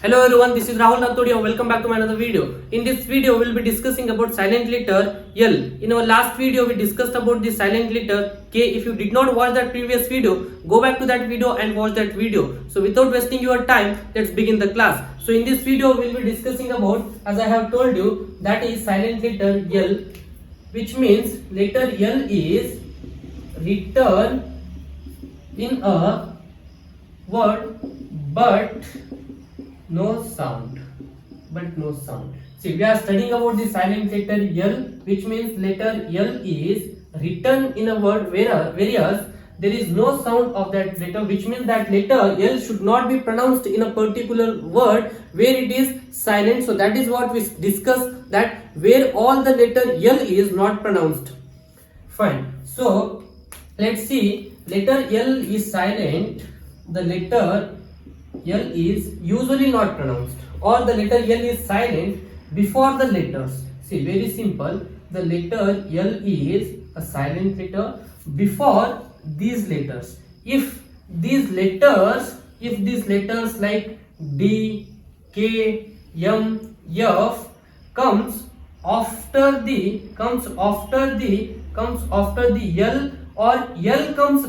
Hello everyone, this is Rahul Rathod. Welcome back to my another video. In this video, we'll be discussing about silent letter L. In our last video, we discussed about the silent letter K. If you did not watch that previous video, go back to that video and watch that video. So without wasting your time, let's begin the class. So in this video, we'll be discussing about, as I have told you, that is silent letter L, which means letter L is written in a word but no sound. See, we are studying about the silent letter L, which means letter L is written in a word whereas there is no sound of that letter, which means that letter L should not be pronounced in a particular word where it is silent. So that is what we discussed, that where all the letter L is not pronounced. Fine. So let's see, letter L is silent. The letter L is usually not pronounced, or the letter L is silent before the letters. See, very simple. The letter L is a silent letter before these letters. If these letters like D, K, M, F comes after the L, or L comes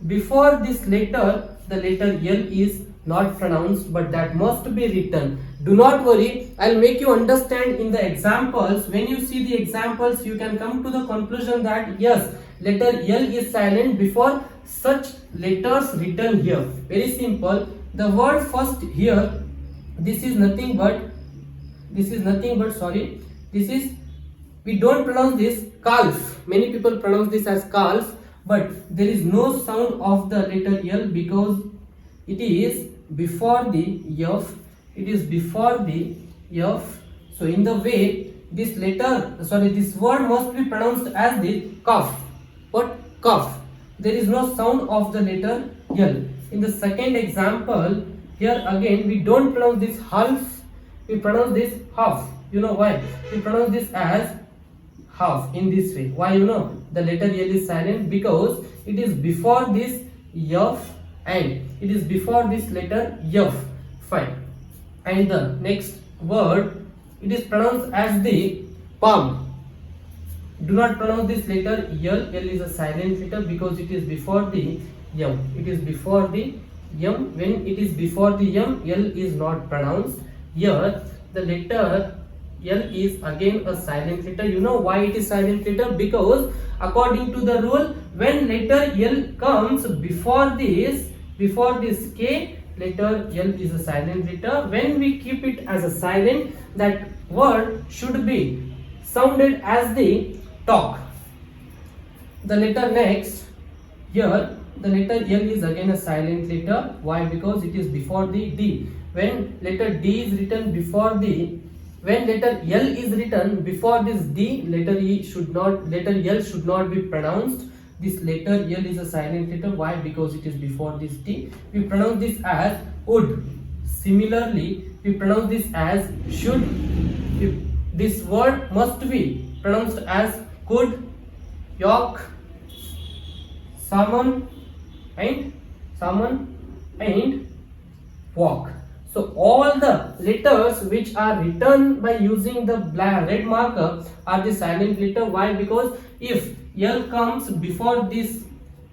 before this letter, the letter L is not pronounced, but that must be written. Do not worry, I'll make you understand in the examples. When you see the examples, you can come to the conclusion that yes, letter L is silent before such letters written here. Very simple. The word first here, this is nothing but we don't pronounce this calf. Many people pronounce this as calf, but there is no sound of the letter L because it is before the F. So in the way, this word must be pronounced as the cough. What? Cough. There is no sound of the letter L. In the second example, here again we don't pronounce this half, we pronounce this half. You know why? We pronounce this as half in this way. Why? You know, the letter L is silent because it is before this F and it is before this letter F. Fine. And the next word, it is pronounced as the palm. Do not pronounce this letter L. L is a silent letter because it is before the M. It is before the M. When it is before the M, L is not pronounced. Here, the letter L is again a silent letter. You know why it is silent letter? Because according to the rule, when letter L comes before this K, letter L is a silent letter. When we keep it as a silent, that word should be sounded as the talk. The letter next, here the letter L is again a silent letter. Why? Because it is before the D. When letter L is written before this D, letter L should not be pronounced. This letter L is a silent letter. Why? Because it is before this D. We pronounce this as would. Similarly, we pronounce this as should. This word must be pronounced as could, york, summon and walk. So all the letters which are written by using the red marker are the silent letter. Why? Because if L comes before these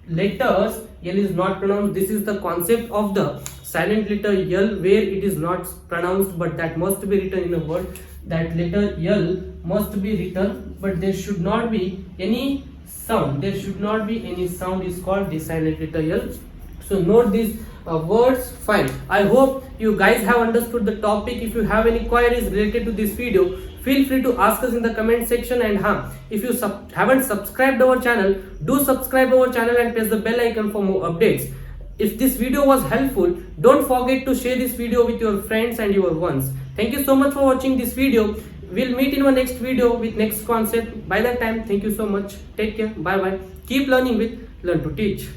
letters, L is not pronounced. This is the concept of the silent letter L, where it is not pronounced but that must be written in a word. That letter L must be written, but there should not be any sound. Is called the silent letter L. So note these words. Fine. I hope you guys have understood the topic. If you have any queries related to this video, feel free to ask us in the comment section. And if you haven't subscribed our channel, do subscribe our channel and press the bell icon for more updates. If this video was helpful, don't forget to share this video with your friends and your ones. Thank you so much for watching this video. We'll meet in our next video with next concept. By that time, thank you so much. Take care. Bye bye. Keep learning with Learn to Teach.